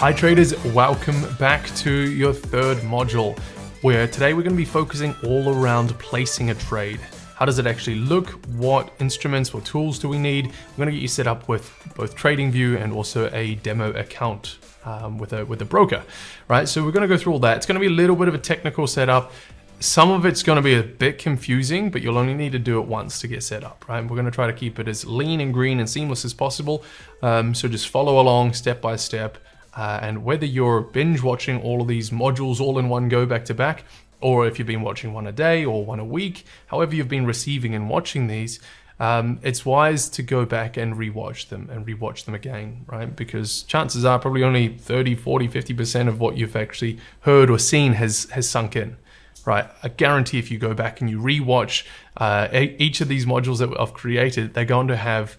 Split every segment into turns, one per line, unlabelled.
Hi traders, welcome back to your third module, where today we're going to be focusing all around placing a trade. How does it actually look? What instruments or tools do we need? We're going to get you set up with both TradingView and also a demo account with a broker, right? So we're going to go through all that. It's going to be a little bit of a technical setup. Some of it's going to be a bit confusing, but you'll only need to do it once to get set up, right? We're going to try to keep it as lean and green and seamless as possible. So just follow along step by step. And whether you're binge watching all of these modules all in one go back to back, or if you've been watching one a day or one a week, however you've been receiving and watching these, it's wise to go back and rewatch them again, right? Because chances are probably only 30, 40, 50% of what you've actually heard or seen has sunk in, right? I guarantee if you go back and you rewatch each of these modules that I've created, they're going to have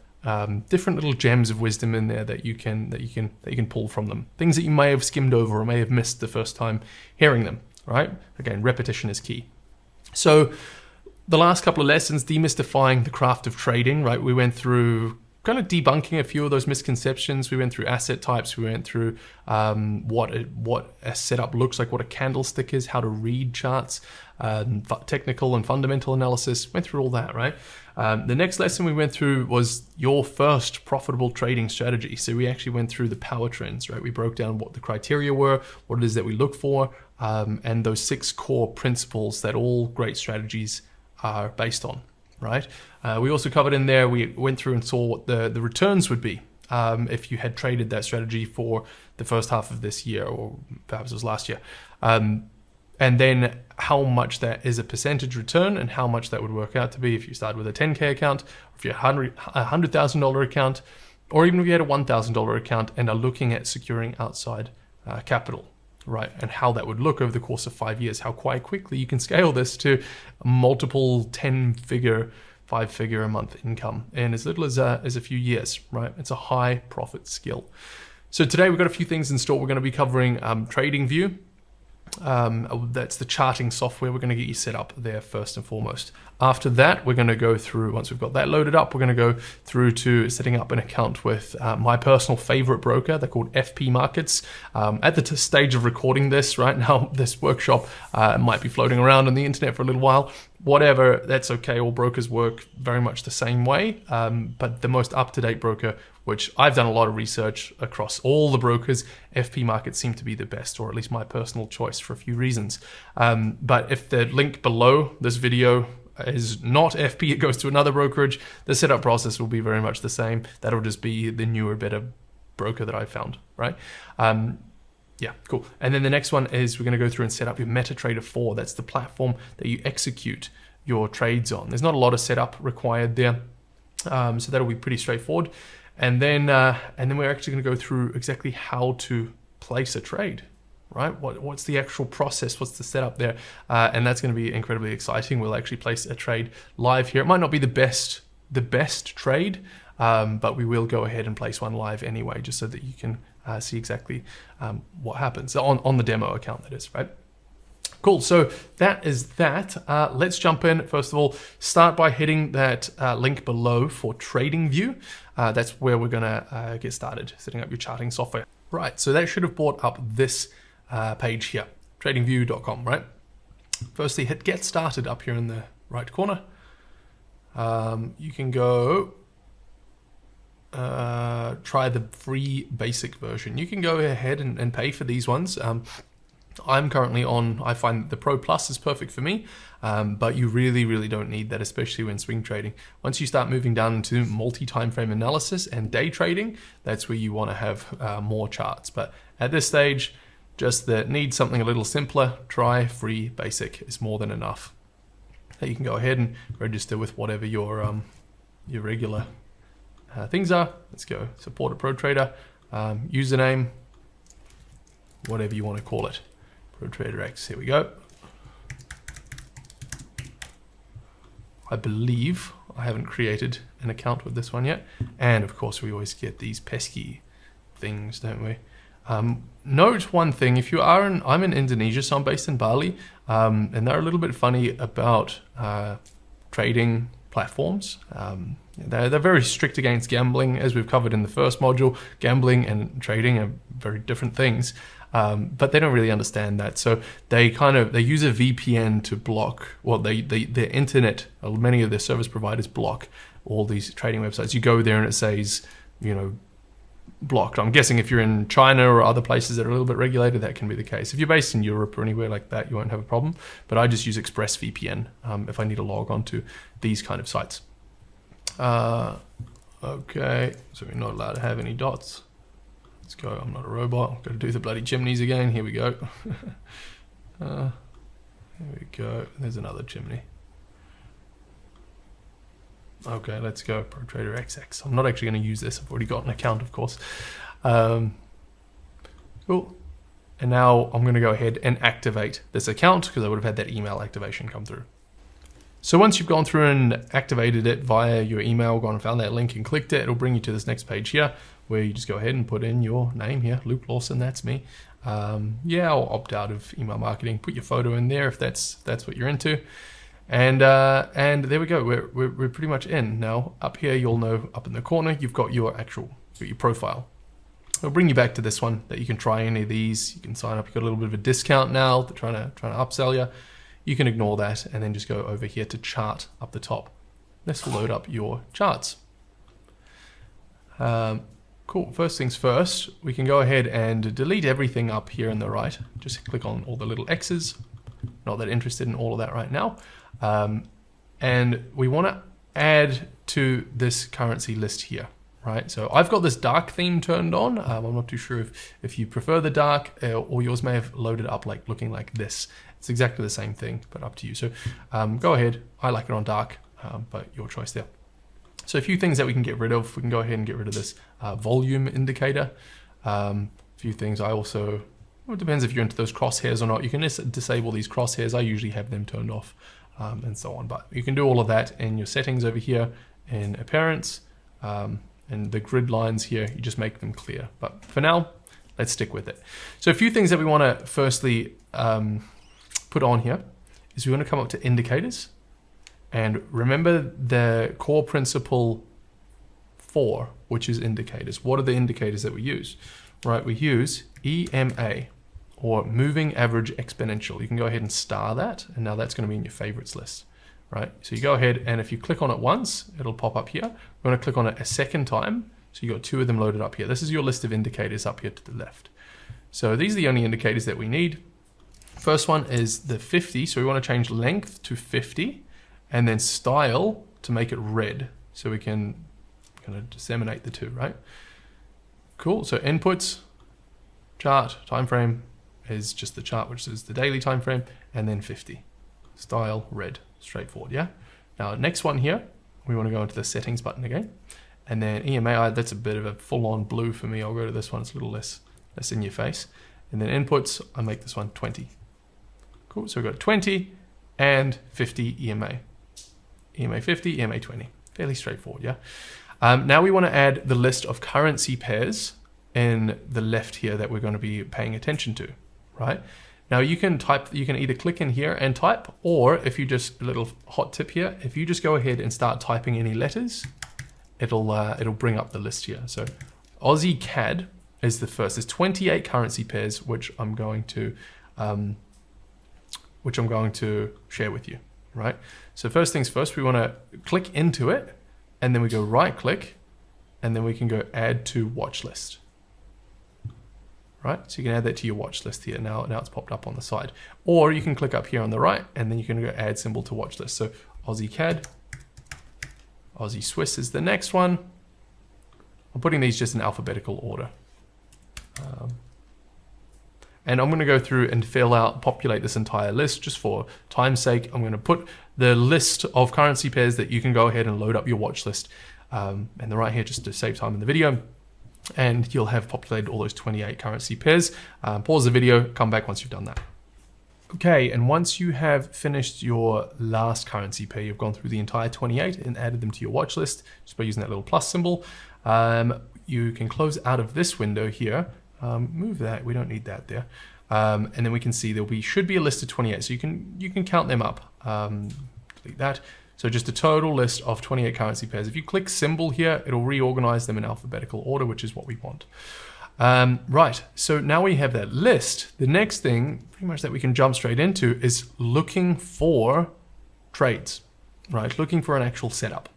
different little gems of wisdom in there that you can pull from them. Things that you may have skimmed over or may have missed the first time hearing them, right? Again, repetition is key. So the last couple of lessons, demystifying the craft of trading, right? We went through kind of debunking a few of those misconceptions. We went through asset types. We went through what a setup looks like, what a candlestick is, how to read charts, technical and fundamental analysis. Went through all that, right? The next lesson we went through was your first profitable trading strategy. So we actually went through the power trends, right? We broke down what the criteria were, what it is that we look for, and those 6 core principles that all great strategies are based on, right? We also covered in there, we went through and saw what the returns would be if you had traded that strategy for the first half of this year, or perhaps it was last year. And then how much that is a percentage return and how much that would work out to be if you started with a 10K account, or if you had a $100,000 account, or even if you had a $1,000 account and are looking at securing outside capital, right? And how that would look over the course of 5 years, how quite quickly you can scale this to multiple 10-figure, 5-figure a month income in as little as a few years, right? It's a high profit skill. So today we've got a few things in store. We're going to be covering TradingView. That's the charting software. We're going to get you set up there first and foremost. After that, we're going to go through, once we've got that loaded up, we're going to go through to setting up an account with my personal favorite broker. They're called FP Markets. At the stage of recording this right now, this workshop might be floating around on the internet for a little while. Whatever, that's okay. All brokers work very much the same way, but the most up-to-date broker, which I've done a lot of research across all the brokers, FP Markets seem to be the best, or at least my personal choice for a few reasons. But if the link below this video is not FP, it goes to another brokerage, the setup process will be very much the same. That'll just be the newer, better broker that I found, right? Yeah, cool. And then the next one is we're going to go through and set up your MetaTrader 4. That's the platform that you execute your trades on. There's not a lot of setup required there, so that'll be pretty straightforward. And then we're actually going to go through exactly how to place a trade, right? What's the actual process? What's the setup there? And that's going to be incredibly exciting. We'll actually place a trade live here. It might not be the best trade, but we will go ahead and place one live anyway, just so that you can see exactly what happens on the demo account, that is, right? Cool, so that is that. Let's jump in. First of all, start by hitting that link below for TradingView. That's where we're gonna get started setting up your charting software. Right, so that should have brought up this page here, tradingview.com, right? Firstly, hit get started up here in the right corner. You can go try the free basic version. You can go ahead and pay for these ones. I'm currently on, I find that the Pro Plus is perfect for me, but you really don't need that, especially when swing trading. Once you start moving down into multi-time frame analysis and day trading, that's where you want to have more charts. But at this stage, just that need something a little simpler, try free basic is more than enough. You can go ahead and register with whatever your regular things are. Let's go support a Protrader, username, whatever you want to call it. Protrader X, here we go. I believe I haven't created an account with this one yet. And of course we always get these pesky things, don't we? Note one thing, if you are I'm in Indonesia, so I'm based in Bali, and they're a little bit funny about trading platforms. They're very strict against gambling, as we've covered in the first module. Gambling and trading are very different things, but they don't really understand that. So they use a VPN to block, well, their internet, many of their service providers block all these trading websites. You go there and it says, blocked. I'm guessing if you're in China or other places that are a little bit regulated, that can be the case. If you're based in Europe or anywhere like that, you won't have a problem. But I just use ExpressVPN if I need to log on to these kind of sites. Okay, so we're not allowed to have any dots. Let's go. I'm not a robot. I've got to do the bloody chimneys again. Here we go. Here we go. There's another chimney. Okay, let's go. Protrader XX. I'm not actually going to use this. I've already got an account, of course. Cool. And now I'm going to go ahead and activate this account because I would have had that email activation come through. So once you've gone through and activated it via your email, gone and found that link and clicked it, it'll bring you to this next page here where you just go ahead and put in your name here, Luke Lawson, that's me. Yeah, I'll opt out of email marketing. Put your photo in there if that's what you're into. And there we go. We're pretty much in now. Up here, you'll know up in the corner, you've got your profile. It'll bring you back to this one that you can try any of these. You can sign up. You've got a little bit of a discount now. They're trying to upsell you. You can ignore that and then just go over here to chart up the top. This will load up your charts. Cool. First things first, we can go ahead and delete everything up here on the right. Just click on all the little X's. Not that interested in all of that right now. And we want to add to this currency list here, right? So I've got this dark theme turned on. I'm not too sure if you prefer the dark or yours may have loaded up like looking like this. It's exactly the same thing, but up to you. So go ahead. I like it on dark, but your choice there. So a few things that we can get rid of. We can go ahead and get rid of this volume indicator. A few things I also, well, it depends if you're into those crosshairs or not. You can just disable these crosshairs. I usually have them turned off and so on. But you can do all of that in your settings over here in appearance. And the grid lines here, you just make them clear. But for now, let's stick with it. So a few things that we want to firstly put on here is we want to come up to indicators. And remember the core principle 4, which is indicators. What are the indicators that we use? Right, we use EMA, or moving average exponential. You can go ahead and star that, and now that's going to be in your favorites list. Right, so you go ahead and if you click on it once, it'll pop up here. We're going to click on it a second time. So you got 2 of them loaded up here. This is your list of indicators up here to the left. So these are the only indicators that we need. First one is the 50. So we want to change length to 50 and then style to make it red. So we can kind of disseminate the two, right? Cool. So inputs, chart, time frame is just the chart, which is the daily time frame, and then 50. Style, red, straightforward, yeah? Now, next one here, we want to go into the settings button again. And then EMA, that's a bit of a full-on blue for me. I'll go to this one, it's a little less in your face. And then inputs, I make this one 20. Cool, so we've got 20 and 50 EMA. EMA 50, EMA 20. Fairly straightforward, yeah? Now we want to add the list of currency pairs in the left here that we're going to be paying attention to, right? Now you can either click in here and type, or if you just, a little hot tip here, if you just go ahead and start typing any letters, it'll bring up the list here. So Aussie CAD is the first. There's 28 currency pairs, which I'm going to share with you, right? So first things first, we want to click into it, and then we go right click, and then we can go add to watch list. Right, so you can add that to your watch list here. Now it's popped up on the side. Or you can click up here on the right, and then you can go add symbol to watch list. So Aussie CAD, Aussie Swiss is the next one. I'm putting these just in alphabetical order. And I'm going to go through and populate this entire list just for time's sake. I'm going to put the list of currency pairs that you can go ahead and load up your watch list. And the right here just to save time in the video. And you'll have populated all those 28 currency pairs. Pause the video, come back once you've done that. Okay, and once you have finished your last currency pair, you've gone through the entire 28 and added them to your watch list just by using that little plus symbol. You can close out of this window here. Move that, we don't need that there. And then we can see should be a list of 28, so you can count them up. Delete that. So just a total list of 28 currency pairs. If you click symbol here, it'll reorganize them in alphabetical order, which is what we want. Right, so now we have that list. The next thing, pretty much that we can jump straight into, is looking for trades, right? Looking for an actual setup.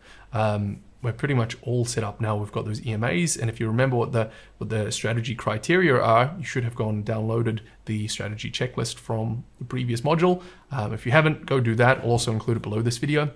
We're pretty much all set up now. We've got those EMAs, and if you remember what the strategy criteria are, you should have gone and downloaded the strategy checklist from the previous module. If you haven't, go do that. I'll also include it below this video.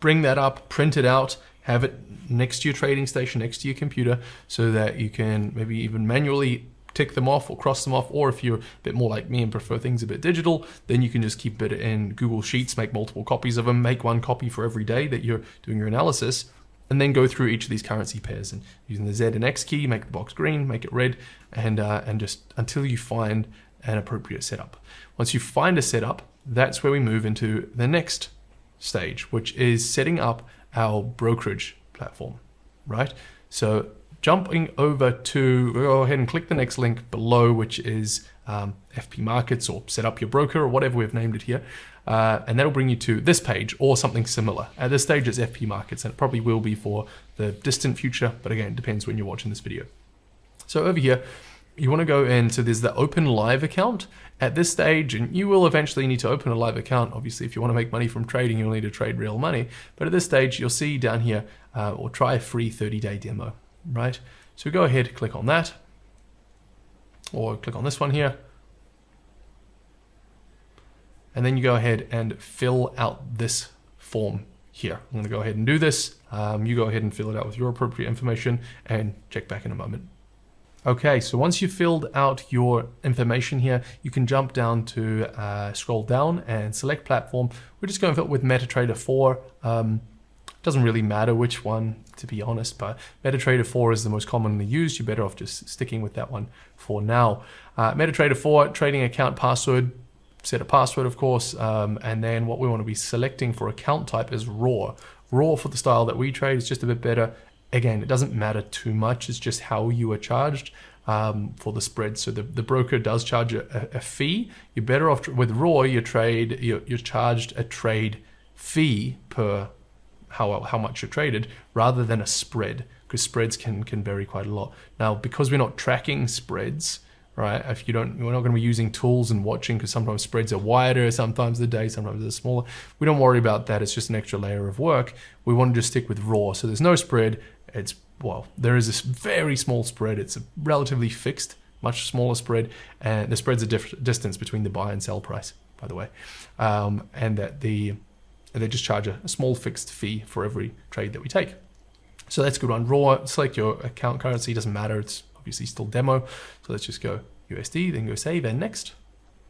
Bring that up, print it out, have it next to your trading station, next to your computer, so that you can maybe even manually tick them off or cross them off, or if you're a bit more like me and prefer things a bit digital, then you can just keep it in Google Sheets, make multiple copies of them, make one copy for every day that you're doing your analysis, and then go through each of these currency pairs and using the Z and X key, make the box green, make it red, and just until you find an appropriate setup. Once you find a setup, that's where we move into the next stage, which is setting up our brokerage platform, right? So jumping over to, go ahead and click the next link below, which is FP Markets, or set up your broker, or whatever we've named it here. And that'll bring you to this page or something similar. At this stage, it's FP Markets, and it probably will be for the distant future, but again, it depends when you're watching this video. So over here, you want to go in, so there's the open live account. At this stage, and you will eventually need to open a live account. Obviously, if you want to make money from trading, you'll need to trade real money. But at this stage, you'll see down here, or try a free 30-day demo. Right, so go ahead, click on that, or click on this one here, and then you go ahead and fill out this form here. I'm going to go ahead and do this. You go ahead and fill it out with your appropriate information and check back in a moment. Okay, so once you've filled out your information here, you can jump down to scroll down and select platform. We're just going to fill it with MetaTrader 4. Doesn't really matter which one, to be honest, but MetaTrader 4 is the most commonly used. You're better off just sticking with that one for now. MetaTrader 4, trading account password, set a password, of course, and then what we want to be selecting for account type is raw. Raw for the style that we trade is just a bit better. Again, it doesn't matter too much. It's just how you are charged for the spread. So the broker does charge a fee. You're better off with raw. You're charged a trade fee per how much you're traded, rather than a spread, because spreads can vary quite a lot. Now, because we're not tracking spreads, right? We're not going to be using tools and watching, because sometimes spreads are wider, sometimes they're day, sometimes they're smaller. We don't worry about that. It's just an extra layer of work. We want to just stick with raw. So there's no spread. There is this very small spread. It's a relatively fixed, much smaller spread, and the spread's a distance between the buy and sell price, by the way, and that they just charge a small fixed fee for every trade that we take. So that's good one. Raw, select your account currency, doesn't matter, it's obviously still demo. So let's just go USD, then go save and next.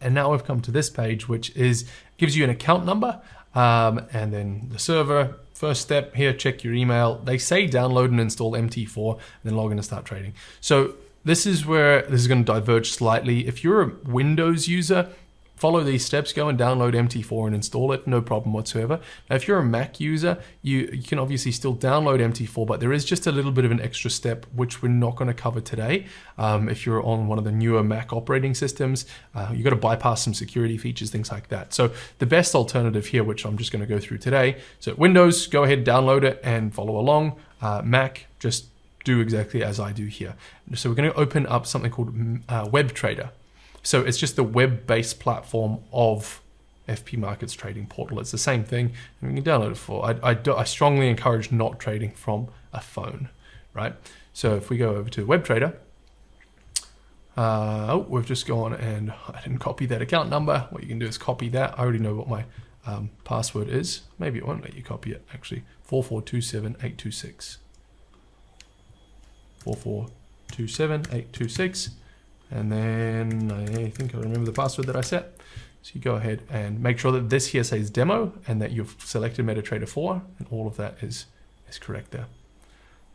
And now we've come to this page, which gives you an account number, and then the server. First step here, check your email. They say download and install MT4, and then log in and start trading. So this is where this is going to diverge slightly. If you're a Windows user, follow these steps, go and download MT4 and install it, no problem whatsoever. Now, if you're a Mac user, you can obviously still download MT4, but there is just a little bit of an extra step, which we're not going to cover today. If you're on one of the newer Mac operating systems, you've got to bypass some security features, things like that. So the best alternative here, which I'm just going to go through today, so Windows, go ahead, download it and follow along. Mac, just do exactly as I do here. So we're going to open up something called WebTrader. So it's just the web-based platform of FP Markets trading portal. It's the same thing, and you can download it for. I strongly encourage not trading from a phone, right? So if we go over to WebTrader, we've just gone and I didn't copy that account number. What you can do is copy that. I already know what my password is. Maybe it won't let you copy it, actually. 4427826. 4427826. And then I think I remember the password that I set. So you go ahead and make sure that this here says demo and that you've selected MetaTrader 4, and all of that is correct there.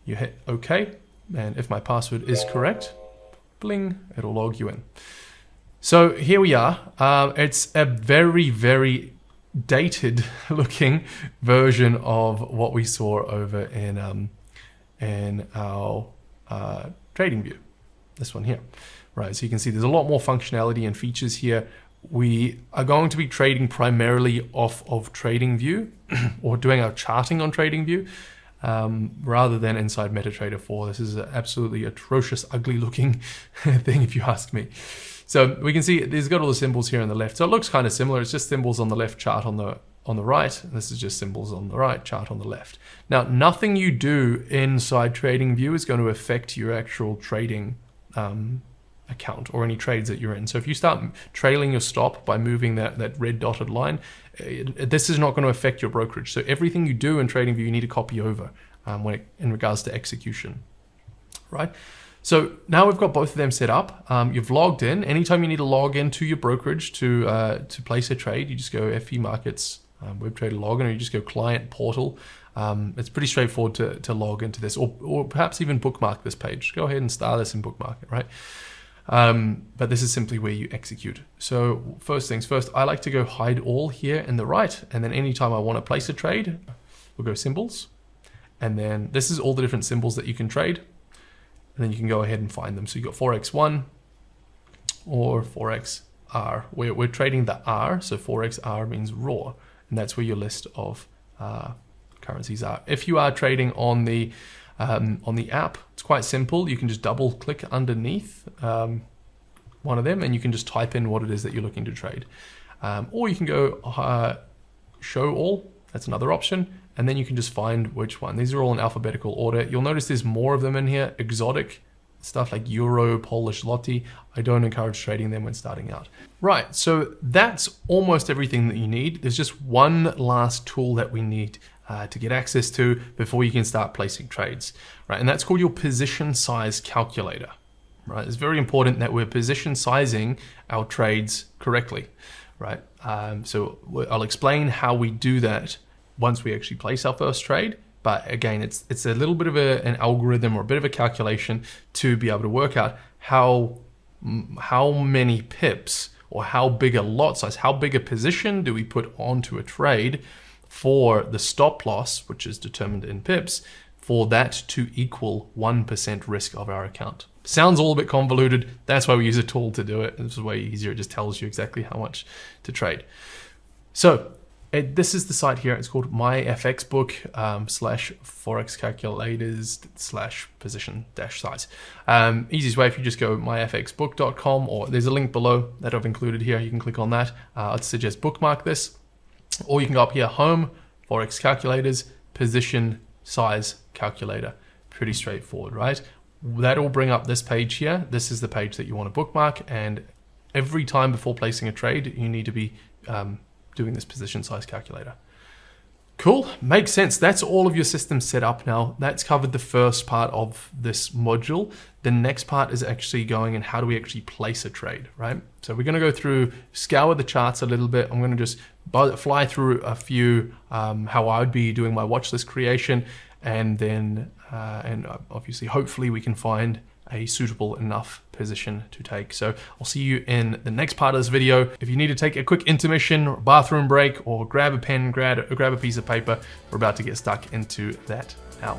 You hit OK, and if my password is correct, bling, it'll log you in. So here we are. It's a very, very dated looking version of what we saw over in our TradingView. This one here. Right, so you can see there's a lot more functionality and features here. we are going to be trading primarily off of TradingView or doing our charting on TradingView rather than inside MetaTrader 4. This is an absolutely atrocious, ugly looking thing if you ask me. So we can see there's got all the symbols here on the left. So it looks kind of similar. It's just symbols on the left, chart on the right. This is just symbols on the right, chart on the left. Now, nothing you do inside TradingView is going to affect your actual trading account or any trades that you're in. So if you start trailing your stop by moving that red dotted line, this is not going to affect your brokerage. So everything you do in TradingView, you need to copy over in regards to execution, right? So now we've got both of them set up. You've logged in. Anytime you need to log into your brokerage to place a trade, you just go FE Markets, WebTrader login, or you just go Client Portal. It's pretty straightforward to log into this, or perhaps even bookmark this page. Go ahead and star this and bookmark it, right? But this is simply where you execute. So first things first, I like to go hide all here in the right, and then anytime I want to place a trade, we'll go symbols, and then this is all the different symbols that you can trade. And then you can go ahead and find them. So you got Forex1 or ForexR. We're trading the R, so ForexR means raw, and that's where your list of currencies are. If you are trading on the app, it's quite simple. You can just double click underneath one of them, and you can just type in what it is that you're looking to trade. Or you can go show all. That's another option. And then you can just find which one. These are all in alphabetical order. You'll notice there's more of them in here. Exotic stuff like Euro, Polish Zloty. I don't encourage trading them when starting out. Right, so that's almost everything that you need. There's just one last tool that we need to get access to before you can start placing trades, right? And that's called your position size calculator, right? It's very important that we're position sizing our trades correctly, right? So I'll explain how we do that once we actually place our first trade. But again, it's a little bit of an algorithm or a bit of a calculation to be able to work out how many pips or how big a lot size, how big a position do we put onto a trade for the stop loss, which is determined in pips, for that to equal 1% risk of our account. Sounds all a bit convoluted. That's why we use a tool to do it. This is way easier. It just tells you exactly how much to trade. So this is the site here. It's called myfxbook /forex calculators /position size. Easiest way, if you just go myfxbook.com, or there's a link below that I've included here. You can click on that. I'd suggest bookmark this, or you can go up here, home, forex calculators, position size calculator. Pretty straightforward, right? That'll bring up this page here. This is the page that you want to bookmark, and every time before placing a trade, you need to be doing this position size calculator. Cool, makes sense. That's all of your systems set up now. That's covered the first part of this module. The next part is actually going and how do we actually place a trade, right? So we're gonna go through, scour the charts a little bit. I'm gonna just fly through a few, how I would be doing my watch list creation, and then, and obviously, hopefully we can find a suitable enough position to take. So I'll see you in the next part of this video. If you need to take a quick intermission or bathroom break, or grab a pen, grab a piece of paper, we're about to get stuck into that now.